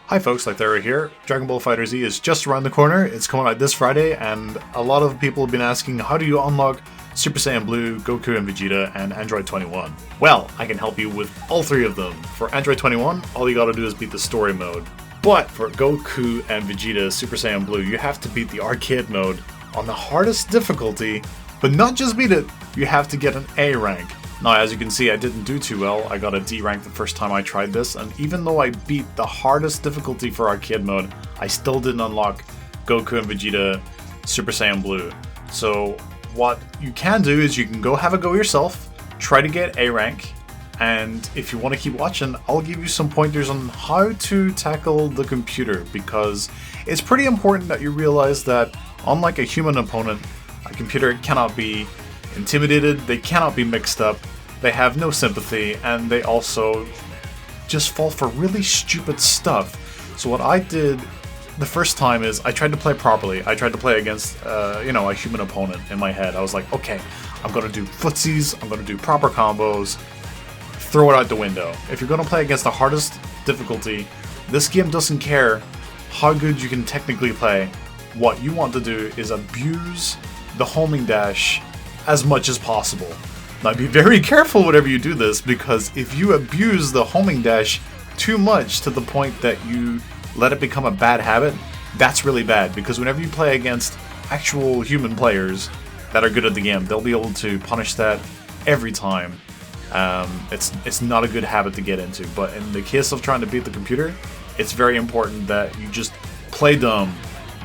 Hi folks, Lythero here. Dragon Ball FighterZ is just around the corner. It's coming out this Friday, and a lot of people have been asking, how do you unlock Super Saiyan Blue, Goku and Vegeta, and Android 21? Well, I can help you with all three of them. For Android 21, all you gotta do is beat the story mode. But for Goku and Vegeta Super Saiyan Blue, you have to beat the arcade mode on the hardest difficulty, but not just beat it, you have to get an A rank. Now, as you can see, I didn't do too well. I got a D rank the first time I tried this, and even though I beat the hardest difficulty for arcade mode, I still didn't unlock Goku and Vegeta Super Saiyan Blue. So what you can do is you can go have a go yourself, try to get A rank, and if you want to keep watching, I'll give you some pointers on how to tackle the computer, because it's pretty important that you realize that unlike a human opponent, a computer cannot be intimidated, they cannot be mixed up, they have no sympathy, and they also just fall for really stupid stuff. So what I did the first time is I tried to play properly. I tried to play against, a human opponent in my head. I was like, okay, I'm gonna do footsies, I'm gonna do proper combos, throw it out the window. If you're gonna play against the hardest difficulty, this game doesn't care how good you can technically play. What you want to do is abuse the homing dash as much as possible. Now be very careful whenever you do this, because if you abuse the homing dash too much to the point that you let it become a bad habit, that's really bad, because whenever you play against actual human players that are good at the game, they'll be able to punish that every time. It's not a good habit to get into, but in the case of trying to beat the computer, it's very important that you just play dumb,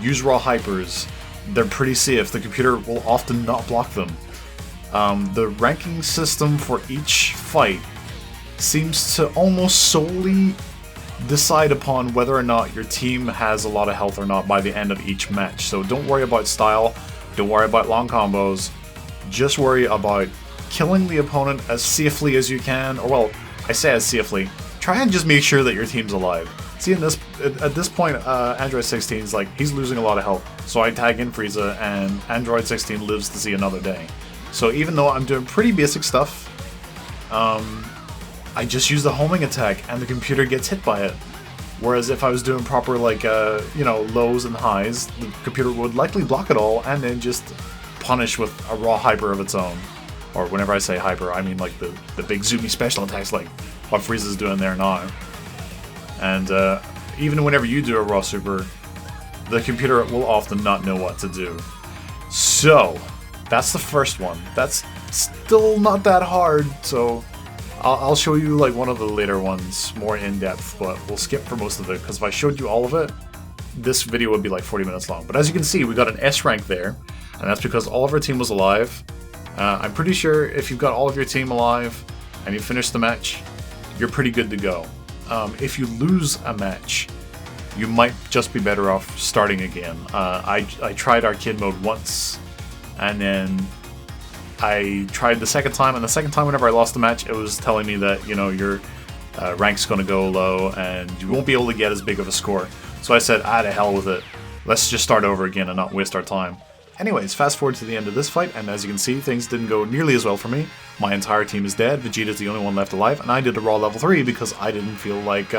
use raw hypers. They're pretty safe. The computer will often not block them. The ranking system for each fight seems to almost solely decide upon whether or not your team has a lot of health or not by the end of each match. So don't worry about style, don't worry about long combos, just worry about killing the opponent as safely as you can, or well, I say as safely, try and just make sure that your team's alive. See, at this point, Android 16 is like, he's losing a lot of health, so I tag in Frieza, and Android 16 lives to see another day. So even though I'm doing pretty basic stuff, I just use the homing attack, and the computer gets hit by it. Whereas if I was doing proper, lows and highs, the computer would likely block it all, and then just punish with a raw hyper of its own. Or whenever I say hyper, I mean like the big zoomy special attacks, like what Frieza's doing there now. And even whenever you do a raw super, the computer will often not know what to do. So that's the first one. That's still not that hard, so I'll show you like one of the later ones more in depth, but we'll skip for most of it, because if I showed you all of it, this video would be like 40 minutes long. But as you can see, we got an S rank there, and that's because all of our team was alive. I'm pretty sure if you've got all of your team alive and you finish the match, you're pretty good to go. If you lose a match, you might just be better off starting again. I tried arcade mode once, and then I tried the second time, and the second time whenever I lost the match, it was telling me that, your rank's going to go low and you won't be able to get as big of a score. So I said, to hell with it. Let's just start over again and not waste our time. Anyways, fast forward to the end of this fight, and as you can see, things didn't go nearly as well for me. My entire team is dead, Vegeta's the only one left alive, and I did a raw level 3 because I didn't feel like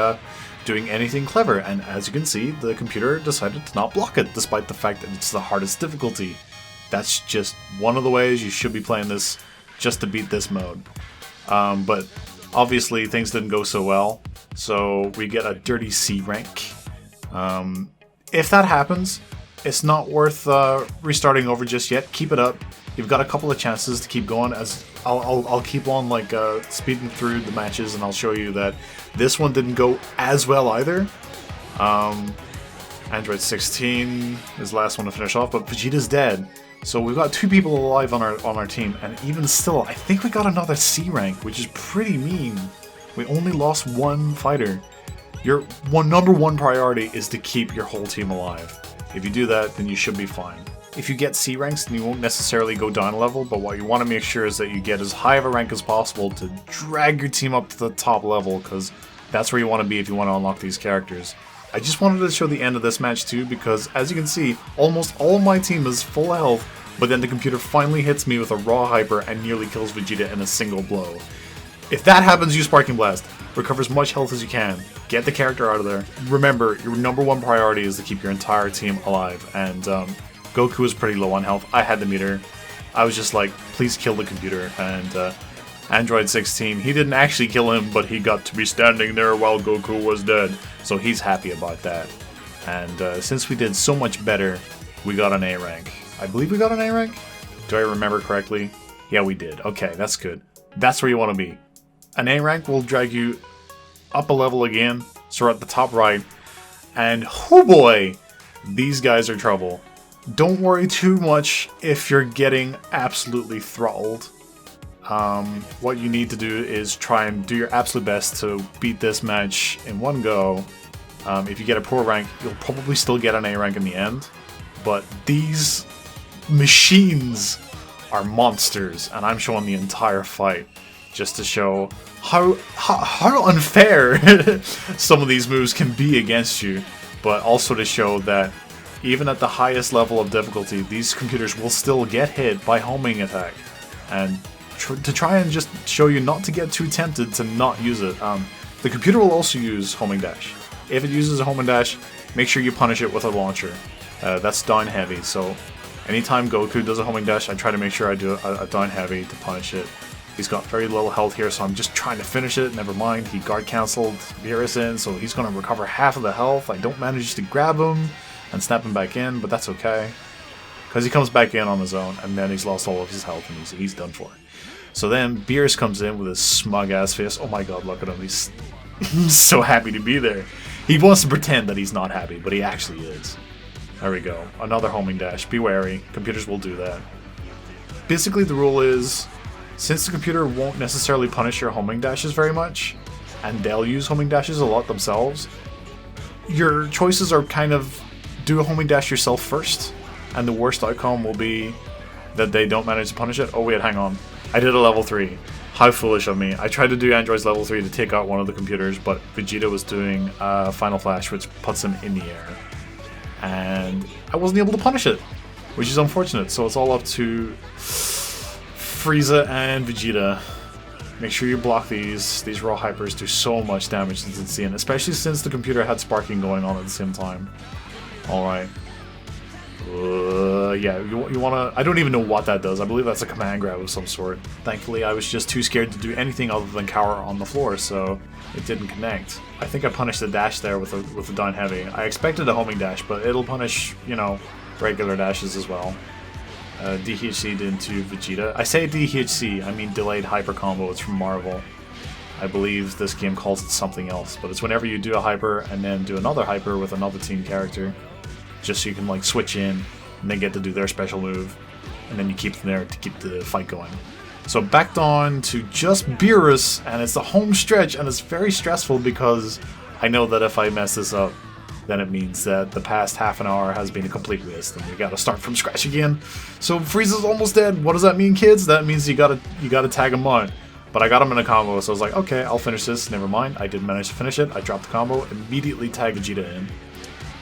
doing anything clever, and as you can see, the computer decided to not block it, despite the fact that it's the hardest difficulty. That's just one of the ways you should be playing this, just to beat this mode. But obviously things didn't go so well, so we get a dirty C rank. If that happens, it's not worth restarting over just yet. Keep it up. You've got a couple of chances to keep going. As I'll keep on speeding through the matches, and I'll show you that this one didn't go as well either. Android 16 is the last one to finish off, but Vegeta's dead. So we've got 2 people alive on our team, and even still, I think we got another C rank, which is pretty mean. We only lost 1 fighter. Your number one priority is to keep your whole team alive. If you do that, then you should be fine. If you get C ranks, then you won't necessarily go down a level, but what you want to make sure is that you get as high of a rank as possible to drag your team up to the top level, because that's where you want to be if you want to unlock these characters. I just wanted to show the end of this match too, because as you can see, almost all of my team is full health, but then the computer finally hits me with a raw hyper and nearly kills Vegeta in a single blow. If that happens, use Sparking Blast. recover as much health as you can, get the character out of there. Remember, your #1 priority is to keep your entire team alive, and Goku was pretty low on health. I had the meter. I was just like, please kill the computer, and Android 16, he didn't actually kill him, but he got to be standing there while Goku was dead, so he's happy about that. And since we did so much better, we got an A rank. I believe we got an A rank? Do I remember correctly? Yeah, we did. Okay, that's good. That's where you want to be. An A rank will drag you up a level again, so we're at the top right, and oh boy, these guys are trouble. Don't worry too much if you're getting absolutely throttled. What you need to do is try and do your absolute best to beat this match in one go. If you get a poor rank, you'll probably still get an A rank in the end, but these machines are monsters, and I'm showing the entire fight just to show how unfair some of these moves can be against you, but also to show that even at the highest level of difficulty, these computers will still get hit by homing attack, and to try and just show you not to get too tempted to not use it. The computer will also use homing dash. If it uses a homing dash, make sure you punish it with a launcher. That's down heavy, so anytime Goku does a homing dash, I try to make sure I do a down heavy to punish it. He's got very little health here, so I'm just trying to finish it. Never mind, he guard cancelled Beerus in, so he's going to recover half of the health. I don't manage to grab him and snap him back in, but that's okay, because he comes back in on his own, and then he's lost all of his health, and he's done for. So then Beerus comes in with his smug ass face. Oh my god, look at him, he's so happy to be there. He wants to pretend that he's not happy, but he actually is. There we go, another homing dash. Be wary, computers will do that. Basically the rule is, since the computer won't necessarily punish your homing dashes very much, and they'll use homing dashes a lot themselves, your choices are kind of do a homing dash yourself first, and the worst outcome will be that they don't manage to punish it. Oh wait, hang on. I did a level 3. How foolish of me. I tried to do Android's level 3 to take out one of the computers, but Vegeta was doing Final Flash, which puts him in the air. And I wasn't able to punish it, which is unfortunate. So it's all up to Frieza and Vegeta. Make sure you block these. These raw hypers do so much damage, it's insane, especially since the computer had sparking going on at the same time. Alright. Yeah, you wanna... I don't even know what that does. I believe that's a command grab of some sort. Thankfully, I was just too scared to do anything other than cower on the floor, so it didn't connect. I think I punished the dash there with a down heavy. I expected a homing dash, but it'll punish, you know, regular dashes as well. DHC'd into Vegeta. I say DHC, I mean delayed hyper combo. It's from Marvel. I believe this game calls it something else, but it's whenever you do a hyper and then do another hyper with another team character, just so you can like switch in and then get to do their special move, and then you keep them there to keep the fight going. So back on to just Beerus, and it's the home stretch, and it's very stressful because I know that if I mess this up, then it means that the past half an hour has been a complete waste, and we gotta start from scratch again. So Frieza's almost dead. What does that mean, kids? That means you gotta tag him on. But I got him in a combo, so I was like, okay, I'll finish this. Never mind, I did manage to finish it. I dropped the combo, immediately tag Vegeta in,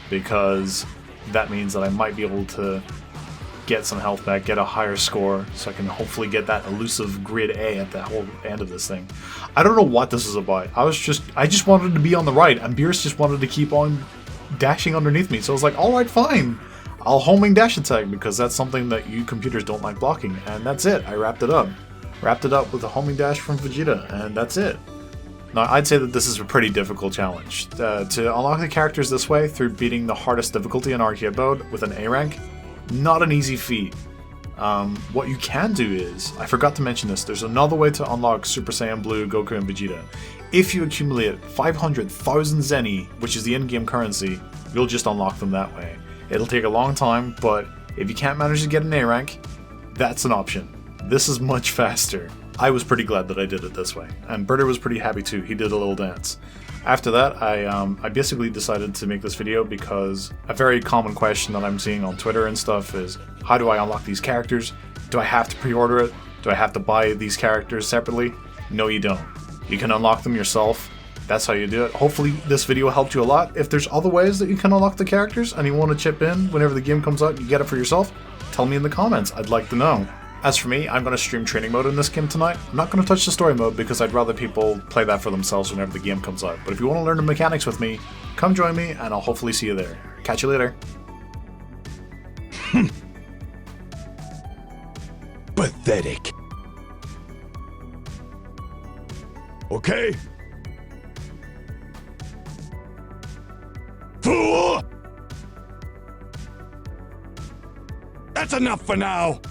because that means that I might be able to get some health back, get a higher score, so I can hopefully get that elusive grid A at the whole end of this thing. I don't know what this is about. I just wanted to be on the right, and Beerus just wanted to keep on dashing underneath me, so I was like, alright, fine. I'll homing dash attack, because that's something that you computers don't like blocking, and that's it. I wrapped it up. Wrapped it up with a homing dash from Vegeta, and that's it. Now, I'd say that this is a pretty difficult challenge. To unlock the characters this way, through beating the hardest difficulty in arcade mode with an A rank, not an easy feat. What you can do is, I forgot to mention this, there's another way to unlock Super Saiyan Blue, Goku, and Vegeta. If you accumulate 500,000 Zenny, which is the in-game currency, you'll just unlock them that way. It'll take a long time, but if you can't manage to get an A rank, that's an option. This is much faster. I was pretty glad that I did it this way, and Berter was pretty happy too. He did a little dance. After that, I basically decided to make this video because a very common question that I'm seeing on Twitter and stuff is, how do I unlock these characters? Do I have to pre-order it? Do I have to buy these characters separately? No, you don't. You can unlock them yourself. That's how you do it. Hopefully this video helped you a lot. If there's other ways that you can unlock the characters and you want to chip in whenever the game comes out and you get it for yourself, tell me in the comments. I'd like to know. As for me, I'm going to stream training mode in this game tonight. I'm not going to touch the story mode because I'd rather people play that for themselves whenever the game comes out. But if you want to learn the mechanics with me, come join me and I'll hopefully see you there. Catch you later. Pathetic. Okay? Fool! That's enough for now!